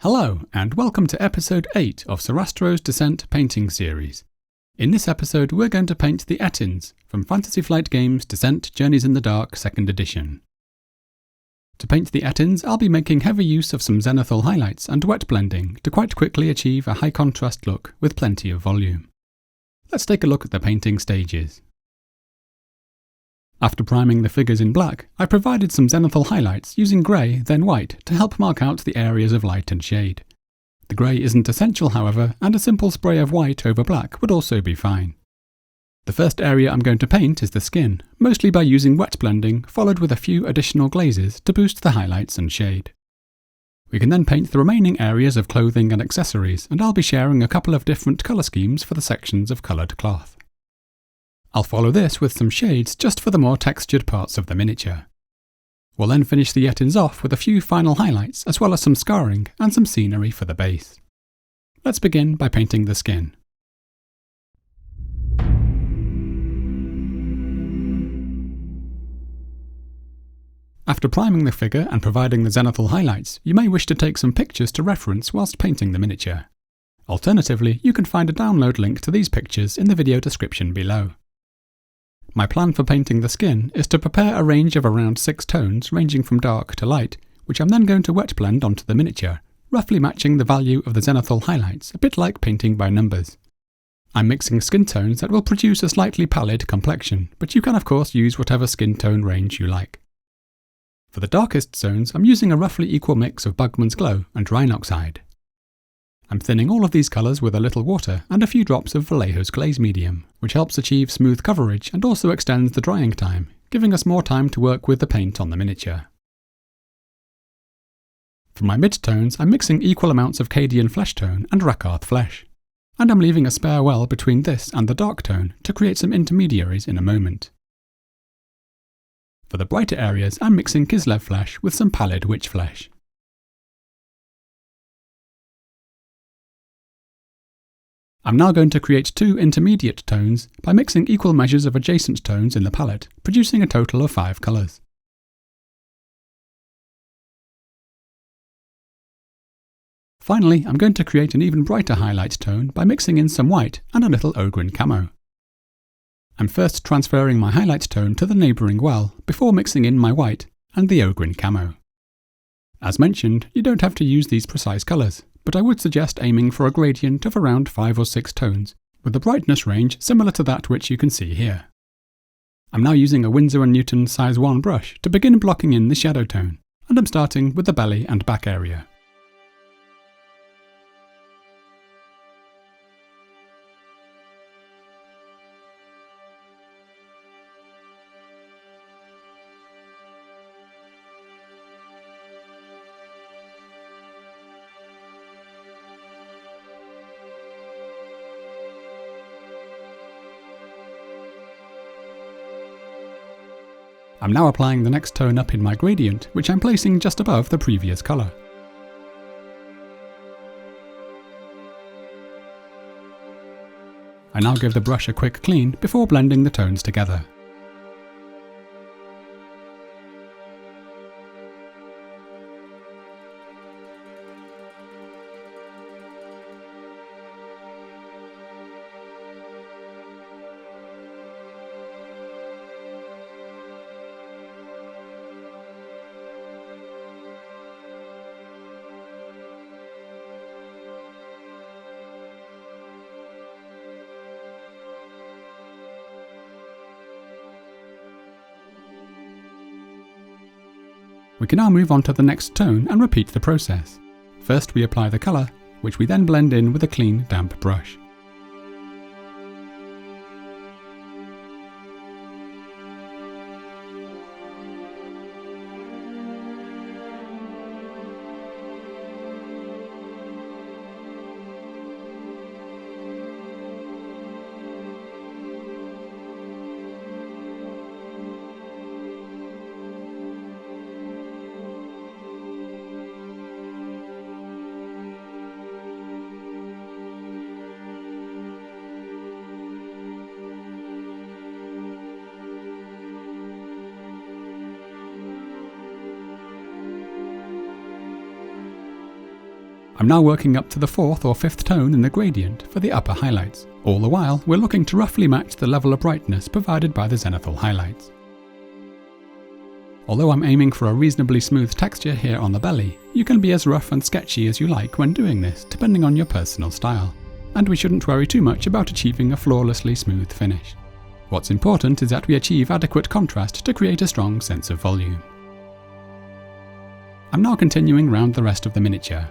Hello, and welcome to episode 8 of Sarastro's Descent painting series. In this episode, we're going to paint the Ettins from Fantasy Flight Games' Descent Journeys in the Dark 2nd edition. To paint the Ettins, I'll be making heavy use of some zenithal highlights and wet blending to quite quickly achieve a high contrast look with plenty of volume. Let's take a look at the painting stages. After priming the figures in black, I provided some zenithal highlights using grey, then white, to help mark out the areas of light and shade. The grey isn't essential, however, and a simple spray of white over black would also be fine. The first area I'm going to paint is the skin, mostly by using wet blending, followed with a few additional glazes to boost the highlights and shade. We can then paint the remaining areas of clothing and accessories, and I'll be sharing a couple of different colour schemes for the sections of coloured cloth. I'll follow this with some shades just for the more textured parts of the miniature. We'll then finish the Ettins off with a few final highlights as well as some scarring and some scenery for the base. Let's begin by painting the skin. After priming the figure and providing the zenithal highlights, you may wish to take some pictures to reference whilst painting the miniature. Alternatively, you can find a download link to these pictures in the video description below. My plan for painting the skin is to prepare a range of around 6 tones ranging from dark to light, which I'm then going to wet blend onto the miniature, roughly matching the value of the zenithal highlights, a bit like painting by numbers. I'm mixing skin tones that will produce a slightly pallid complexion, but you can of course use whatever skin tone range you like. For the darkest zones, I'm using a roughly equal mix of Bugman's Glow and Rhinoxide. I'm thinning all of these colours with a little water and a few drops of Vallejo's glaze medium, which helps achieve smooth coverage and also extends the drying time, giving us more time to work with the paint on the miniature. For my mid-tones, I'm mixing equal amounts of Cadian Flesh Tone and Rakarth Flesh, and I'm leaving a spare well between this and the dark tone to create some intermediaries in a moment. For the brighter areas, I'm mixing Kislev Flesh with some pallid Witch Flesh. I'm now going to create 2 intermediate tones by mixing equal measures of adjacent tones in the palette, producing a total of 5 colours. Finally, I'm going to create an even brighter highlight tone by mixing in some white and a little Ogryn camo. I'm first transferring my highlight tone to the neighbouring well before mixing in my white and the Ogryn camo. As mentioned, you don't have to use these precise colours, but I would suggest aiming for a gradient of around 5 or 6 tones, with the brightness range similar to that which you can see here. I'm now using a Winsor & Newton size 1 brush to begin blocking in the shadow tone, and I'm starting with the belly and back area. I'm now applying the next tone up in my gradient, which I'm placing just above the previous colour. I now give the brush a quick clean before blending the tones together. We can now move on to the next tone and repeat the process. First we apply the colour, which we then blend in with a clean, damp brush. I'm now working up to the 4th or 5th tone in the gradient for the upper highlights. All the while, we're looking to roughly match the level of brightness provided by the zenithal highlights. Although I'm aiming for a reasonably smooth texture here on the belly, you can be as rough and sketchy as you like when doing this, depending on your personal style. And we shouldn't worry too much about achieving a flawlessly smooth finish. What's important is that we achieve adequate contrast to create a strong sense of volume. I'm now continuing round the rest of the miniature.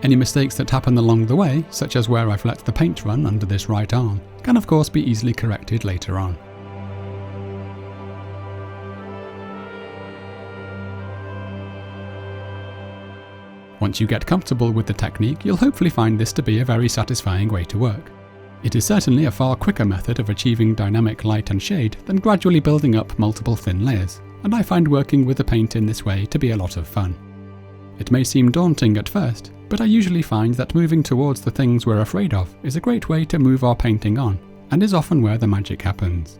Any mistakes that happen along the way, such as where I've let the paint run under this right arm, can of course be easily corrected later on. Once you get comfortable with the technique, you'll hopefully find this to be a very satisfying way to work. It is certainly a far quicker method of achieving dynamic light and shade than gradually building up multiple thin layers, and I find working with the paint in this way to be a lot of fun. It may seem daunting at first, but I usually find that moving towards the things we're afraid of is a great way to move our painting on, and is often where the magic happens.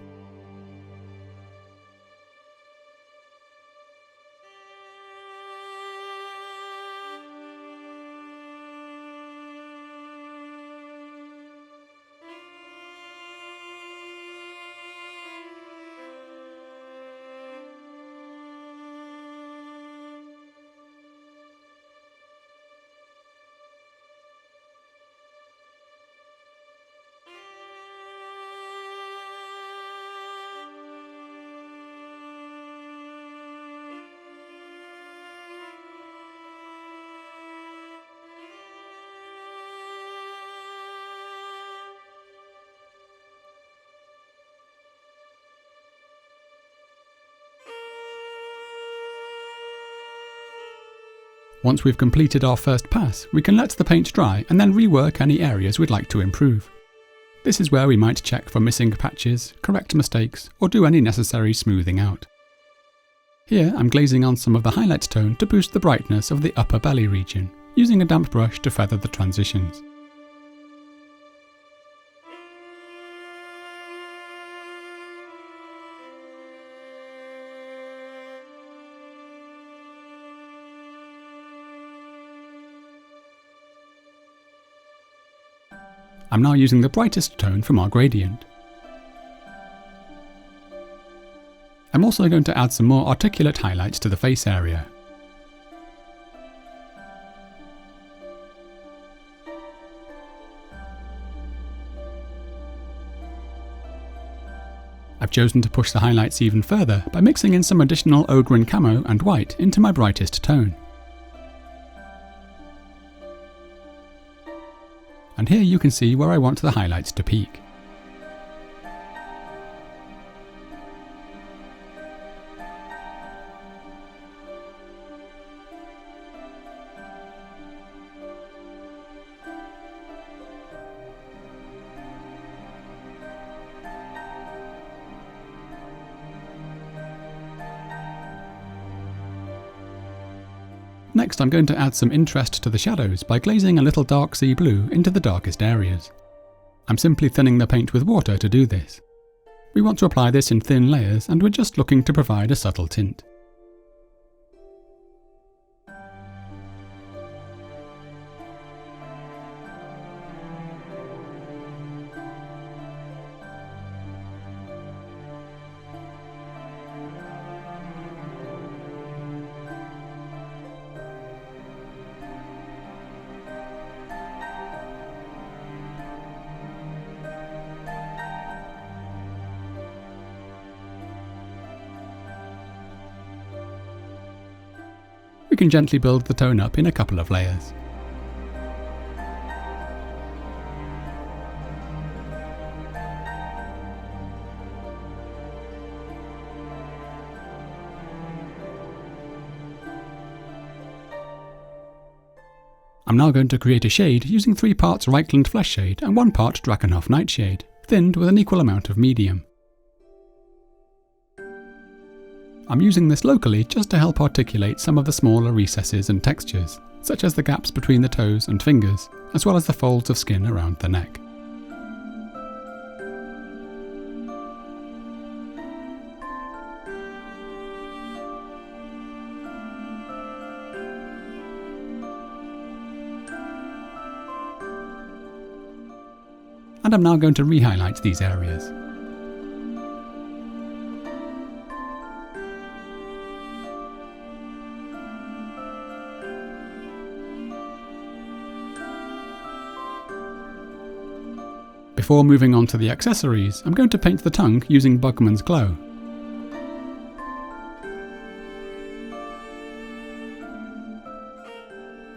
Once we've completed our first pass, we can let the paint dry and then rework any areas we'd like to improve. This is where we might check for missing patches, correct mistakes, or do any necessary smoothing out. Here I'm glazing on some of the highlight tone to boost the brightness of the upper belly region, using a damp brush to feather the transitions. I'm now using the brightest tone from our gradient. I'm also going to add some more articulate highlights to the face area. I've chosen to push the highlights even further by mixing in some additional Ogryn camo and white into my brightest tone. And here you can see where I want the highlights to peak. Next I'm going to add some interest to the shadows by glazing a little dark sea blue into the darkest areas. I'm simply thinning the paint with water to do this. We want to apply this in thin layers and we're just looking to provide a subtle tint. We can gently build the tone up in a couple of layers. I'm now going to create a shade using 3 parts Reikland Flesh Shade and 1 part Drakenhof Nightshade, thinned with an equal amount of medium. I'm using this locally just to help articulate some of the smaller recesses and textures, such as the gaps between the toes and fingers, as well as the folds of skin around the neck. And I'm now going to re-highlight these areas. Before moving on to the accessories, I'm going to paint the tongue using Bugman's Glow.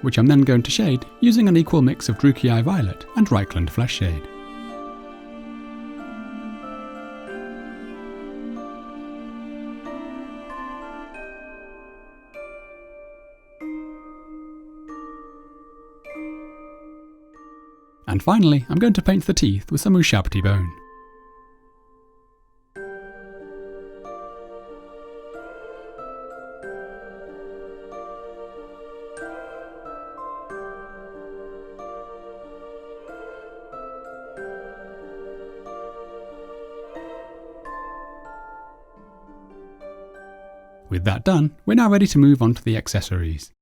Which I'm then going to shade using an equal mix of Druchii Violet and Reikland Flesh Shade. And finally, I'm going to paint the teeth with some Ushabti bone. With that done, we're now ready to move on to the accessories.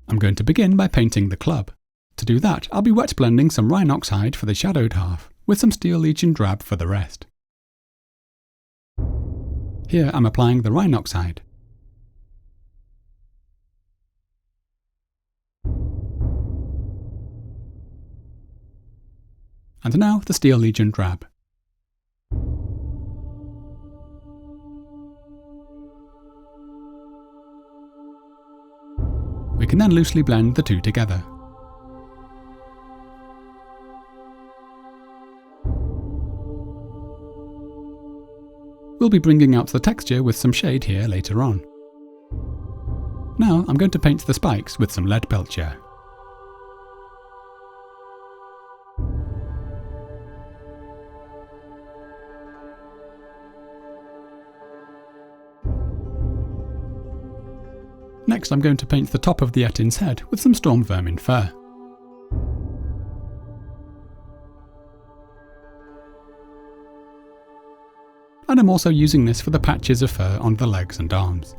I'm going to begin by painting the club. To do that, I'll be wet blending some Rhinoxide for the shadowed half, with some Steel Legion Drab for the rest. Here I'm applying the Rhinoxide. And now the Steel Legion Drab. We can then loosely blend the two together. We'll be bringing out the texture with some shade here later on. Now I'm going to paint the spikes with some Leadbelcher. Next I'm going to paint the top of the Ettin's head with some Storm Vermin fur. And I'm also using this for the patches of fur on the legs and arms.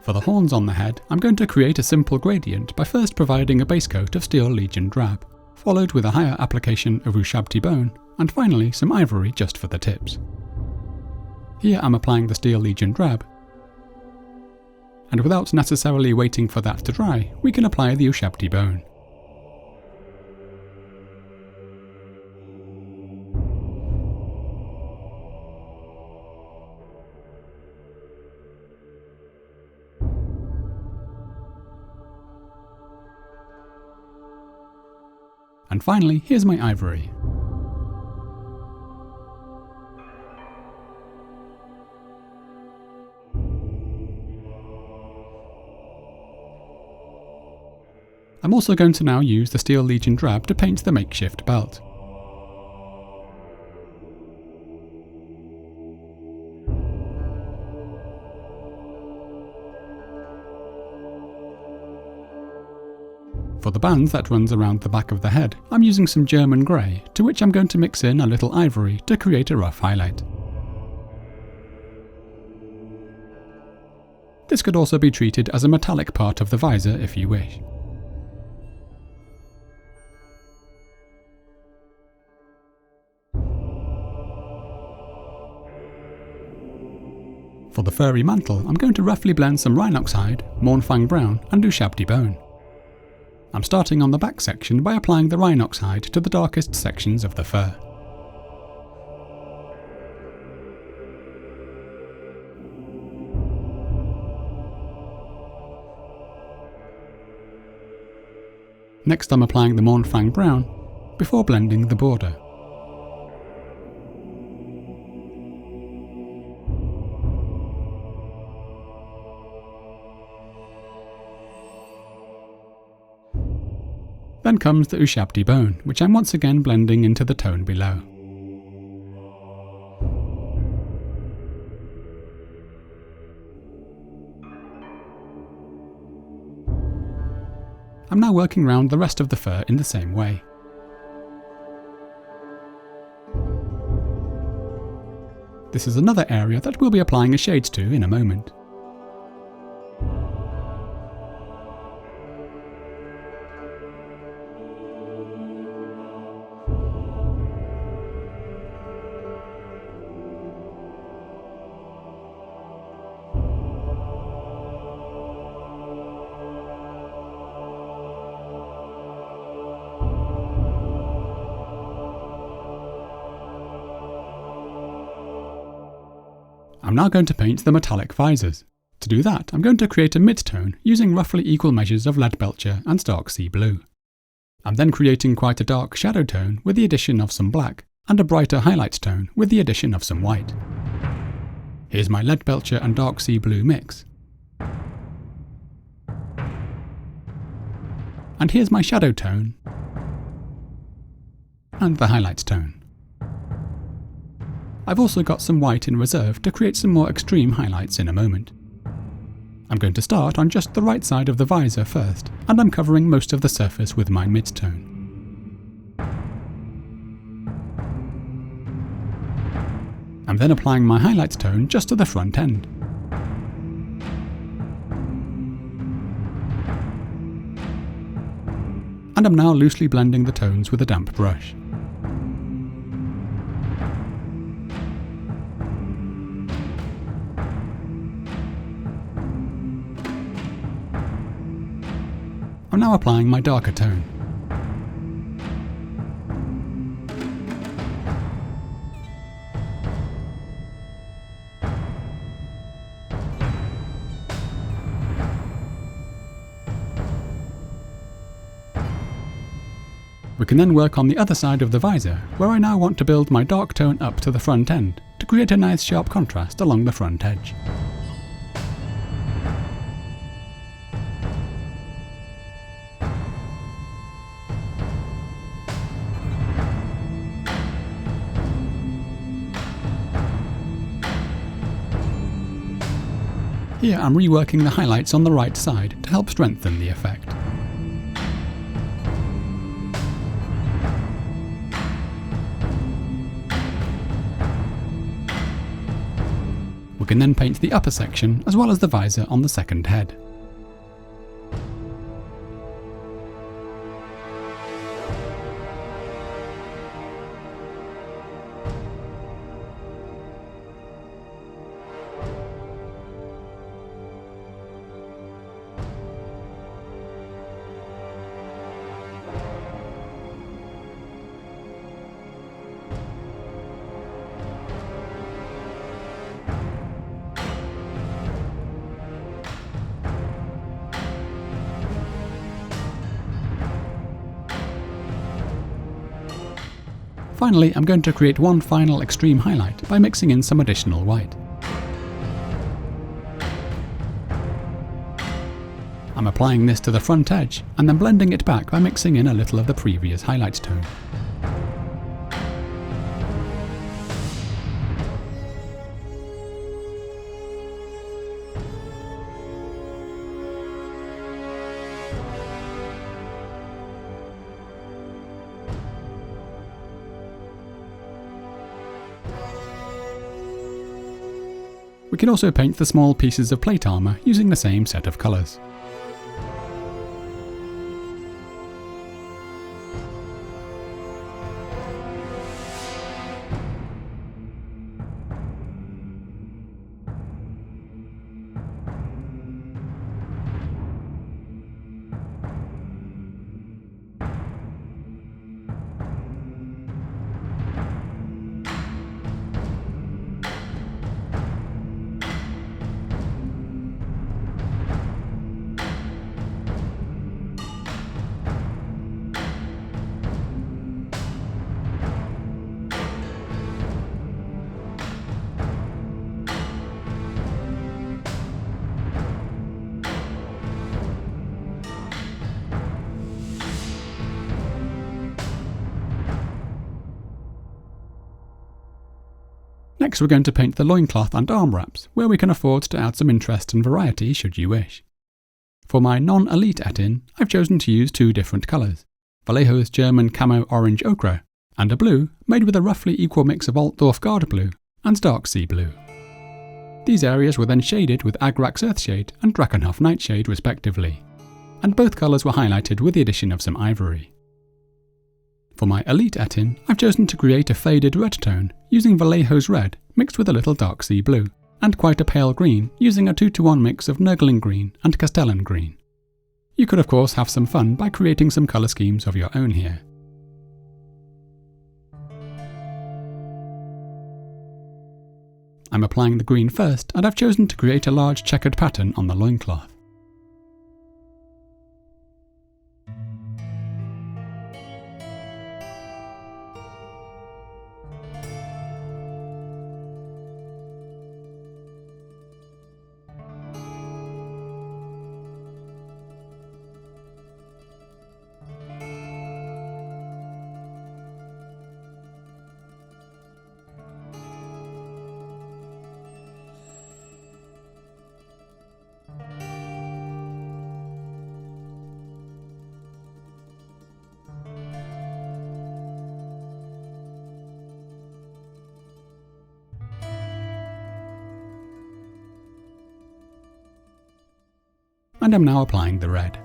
For the horns on the head, I'm going to create a simple gradient by first providing a base coat of Steel Legion Drab, followed with a higher application of Ushabti bone, and finally some ivory just for the tips. Here I'm applying the Steel Legion Drab, and without necessarily waiting for that to dry, we can apply the Ushabti bone. And finally, here's my ivory. I'm also going to now use the Steel Legion Drab to paint the makeshift belt. For the band that runs around the back of the head, I'm using some German grey, to which I'm going to mix in a little ivory to create a rough highlight. This could also be treated as a metallic part of the visor if you wish. For the furry mantle, I'm going to roughly blend some Rhinoxide, Mournfang Brown and Ushabti bone. I'm starting on the back section by applying the Rhinoxide to the darkest sections of the fur. Next I'm applying the Mournfang brown before blending the border. Then comes the Ushabti bone, which I'm once again blending into the tone below. I'm now working around the rest of the fur in the same way. This is another area that we'll be applying a shade to in a moment. I'm now going to paint the metallic visors. To do that, I'm going to create a mid-tone using roughly equal measures of Leadbelcher and Dark Sea Blue. I'm then creating quite a dark shadow tone with the addition of some black, and a brighter highlight tone with the addition of some white. Here's my Leadbelcher and Dark Sea Blue mix. And here's my shadow tone and the highlight tone. I've also got some white in reserve to create some more extreme highlights in a moment. I'm going to start on just the right side of the visor first, and I'm covering most of the surface with my mid-tone. I'm then applying my highlight tone just to the front end. And I'm now loosely blending the tones with a damp brush. I'm now applying my darker tone. We can then work on the other side of the visor, where I now want to build my dark tone up to the front end to create a nice sharp contrast along the front edge. Here I'm reworking the highlights on the right side to help strengthen the effect. We can then paint the upper section as well as the visor on the second head. Finally, I'm going to create one final extreme highlight by mixing in some additional white. I'm applying this to the front edge and then blending it back by mixing in a little of the previous highlight tone. We can also paint the small pieces of plate armour using the same set of colours. Next we're going to paint the loincloth and arm wraps, where we can afford to add some interest and variety should you wish. For my non-elite Ettin, I've chosen to use two different colours, Vallejo's German Camo Orange Ochre, and a blue made with a roughly equal mix of Altdorf Garde Blue and Dark Sea Blue. These areas were then shaded with Agrax Earthshade and Drakenhof Nightshade respectively, and both colours were highlighted with the addition of some ivory. For my elite Ettin, I've chosen to create a faded red tone using Vallejo's Red mixed with a little Dark Sea Blue, and quite a pale green using a 2-to-1 mix of Nurgling Green and Castellan Green. You could of course have some fun by creating some colour schemes of your own here. I'm applying the green first, and I've chosen to create a large checkered pattern on the loincloth. And I'm now applying the red.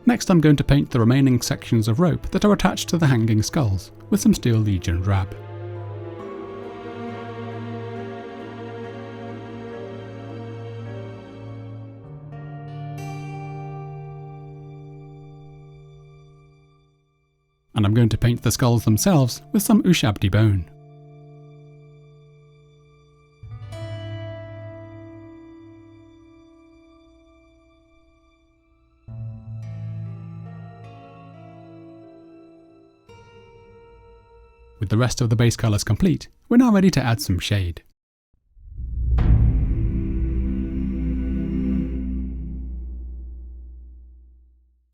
Next I'm going to paint the remaining sections of rope that are attached to the hanging skulls with some Steel Legion drab. And I'm going to paint the skulls themselves with some Ushabti bone. With the rest of the base colours complete, we're now ready to add some shade.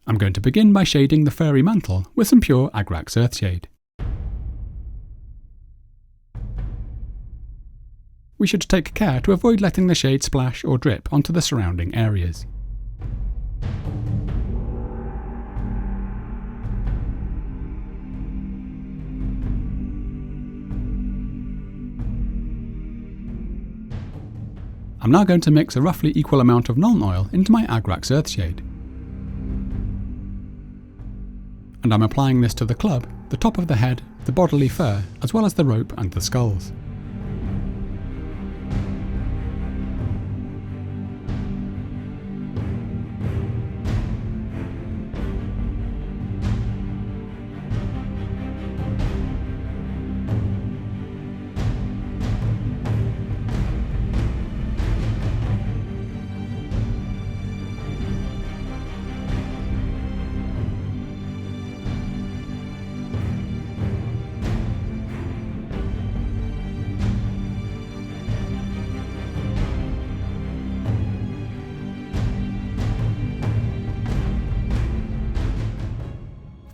I'm going to begin by shading the furry mantle with some pure Agrax Earthshade. We should take care to avoid letting the shade splash or drip onto the surrounding areas. I'm now going to mix a roughly equal amount of Nuln Oil into my Agrax Earthshade. And I'm applying this to the club, the top of the head, the bodily fur, as well as the rope and the skulls.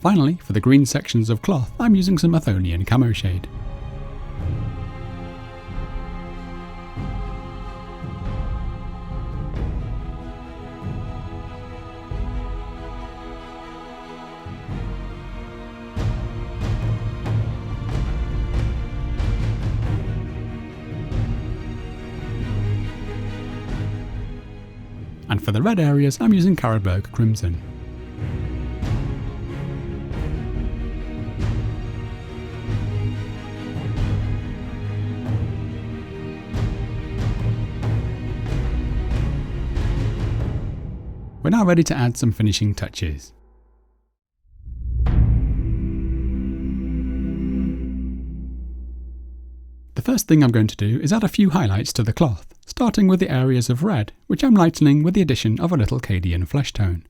Finally, for the green sections of cloth, I'm using some Athonian Camo Shade. And for the red areas, I'm using Carroburg Crimson. We're now ready to add some finishing touches. First thing I'm going to do is add a few highlights to the cloth, starting with the areas of red, which I'm lightening with the addition of a little Cadian flesh tone.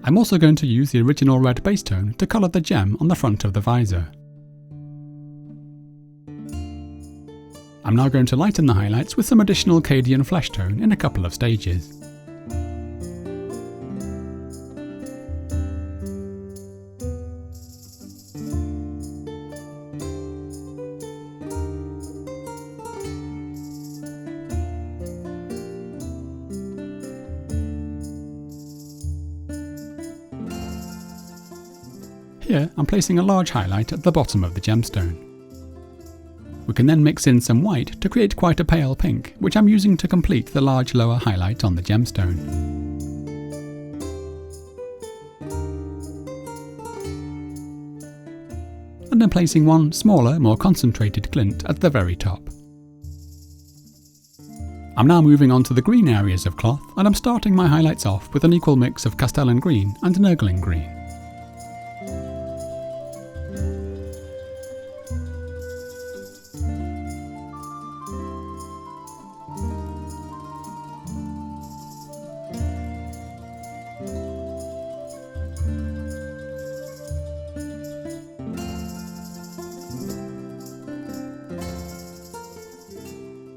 I'm also going to use the original red base tone to colour the gem on the front of the visor. I'm now going to lighten the highlights with some additional Cadian flesh tone in a couple of stages. Here, I'm placing a large highlight at the bottom of the gemstone. We can then mix in some white to create quite a pale pink, which I'm using to complete the large lower highlight on the gemstone. And I'm placing one smaller, more concentrated glint at the very top. I'm now moving on to the green areas of cloth, and I'm starting my highlights off with an equal mix of Castellan green and Nurgling green.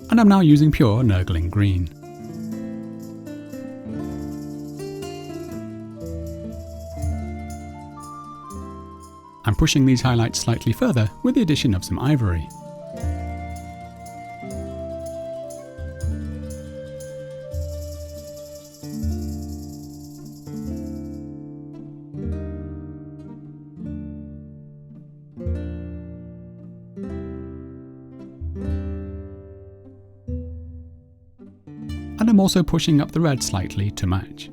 And I'm now using pure Nurgling green. I'm pushing these highlights slightly further with the addition of some ivory. And I'm also pushing up the red slightly to match.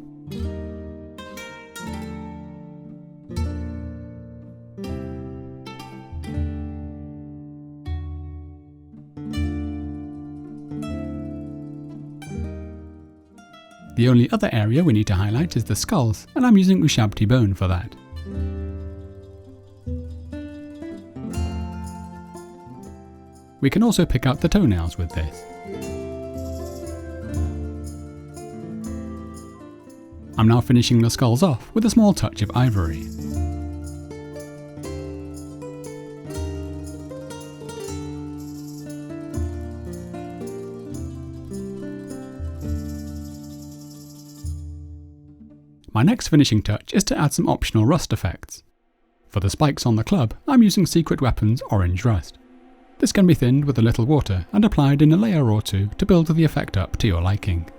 The only other area we need to highlight is the skulls, and I'm using Ushabti bone for that. We can also pick out the toenails with this. I'm now finishing the skulls off with a small touch of ivory. My next finishing touch is to add some optional rust effects. For the spikes on the club, I'm using Secret Weapons Orange Rust. This can be thinned with a little water and applied in a layer or two to build the effect up to your liking.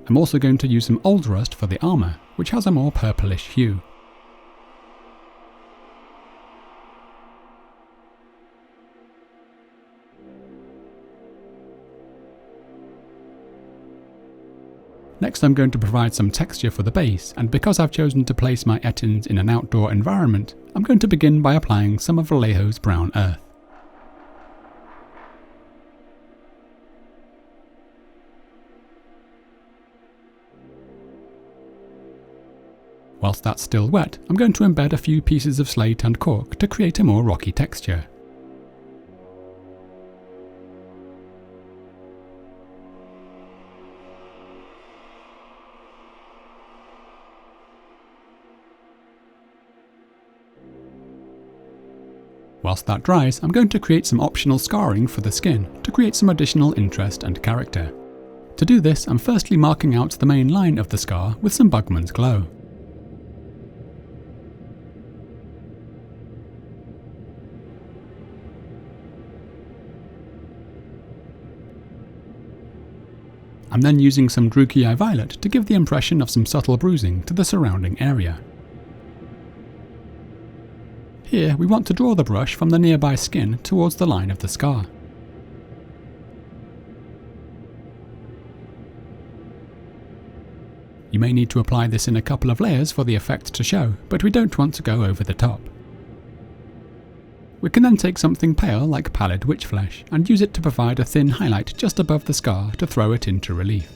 I'm also going to use some old rust for the armour, which has a more purplish hue. Next I'm going to provide some texture for the base, and because I've chosen to place my Ettins in an outdoor environment, I'm going to begin by applying some of Vallejo's brown earth. Whilst that's still wet, I'm going to embed a few pieces of slate and cork to create a more rocky texture. Whilst that dries, I'm going to create some optional scarring for the skin to create some additional interest and character. To do this, I'm firstly marking out the main line of the scar with some Bugman's Glow. I'm then using some Druchii Violet to give the impression of some subtle bruising to the surrounding area. Here we want to draw the brush from the nearby skin towards the line of the scar. You may need to apply this in a couple of layers for the effect to show, but we don't want to go over the top. We can then take something pale like pallid witch flesh and use it to provide a thin highlight just above the scar to throw it into relief.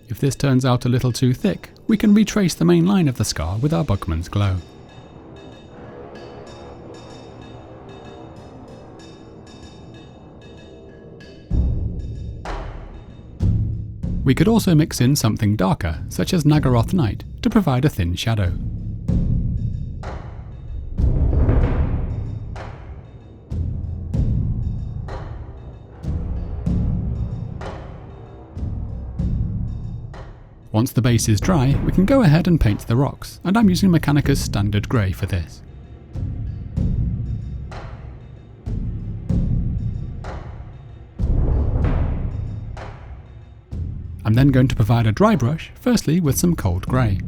If this turns out a little too thick, we can retrace the main line of the scar with our Bugman's Glow. We could also mix in something darker, such as Naggaroth Night, to provide a thin shadow. Once the base is dry, we can go ahead and paint the rocks, and I'm using Mechanicus Standard Grey for this. I'm then going to provide a dry brush, firstly with some cold grey.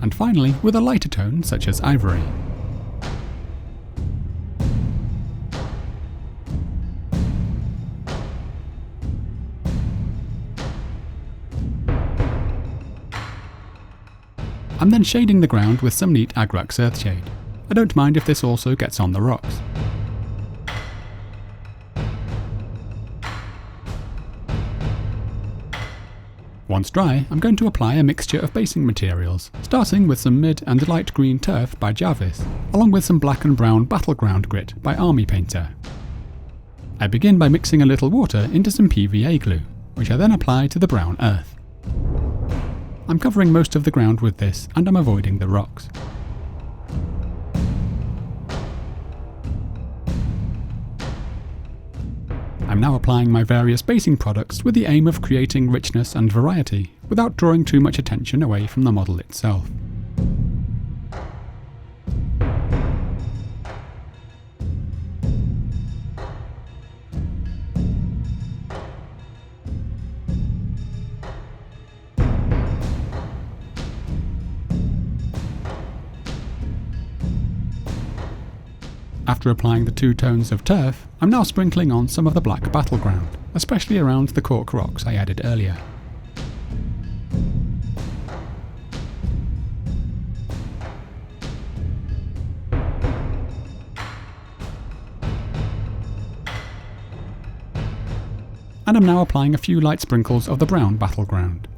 And finally with a lighter tone such as ivory. I'm then shading the ground with some neat Agrax Earthshade. I don't mind if this also gets on the rocks. Once dry, I'm going to apply a mixture of basing materials, starting with some mid and light green turf by Jarvis, along with some black and brown battleground grit by Army Painter. I begin by mixing a little water into some PVA glue, which I then apply to the brown earth. I'm covering most of the ground with this, and I'm avoiding the rocks. I'm now applying my various basing products with the aim of creating richness and variety, without drawing too much attention away from the model itself. After applying the two tones of turf, I'm now sprinkling on some of the black battleground, especially around the cork rocks I added earlier. And I'm now applying a few light sprinkles of the brown battleground.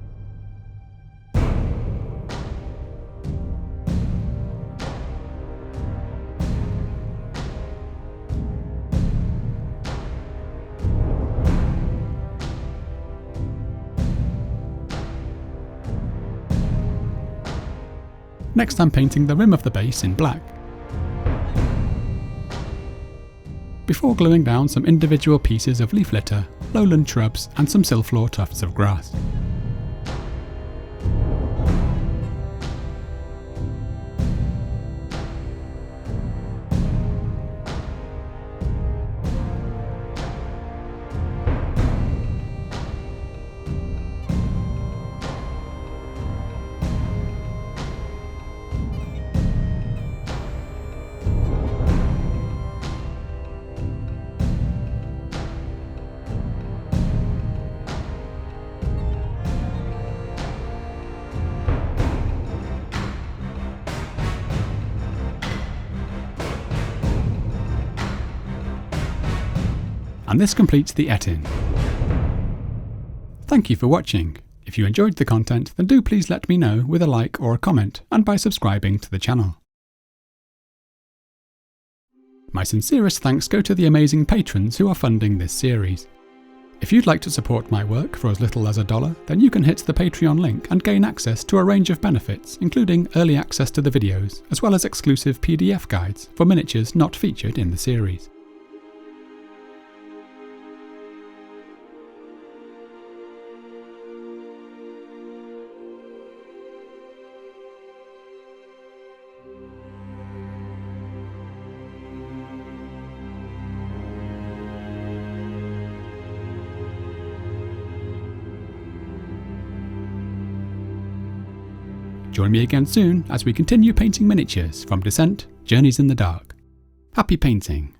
Next I'm painting the rim of the base in black, before gluing down some individual pieces of leaf litter, lowland shrubs and some Silflor tufts of grass. And this completes the Ettin. Thank you for watching. If you enjoyed the content, then do please let me know with a like or a comment, and by subscribing to the channel. My sincerest thanks go to the amazing patrons who are funding this series. If you'd like to support my work for as little as $1, then you can hit the Patreon link and gain access to a range of benefits, including early access to the videos, as well as exclusive PDF guides for miniatures not featured in the series. Join me again soon as we continue painting miniatures from Descent: Journeys in the Dark. Happy painting!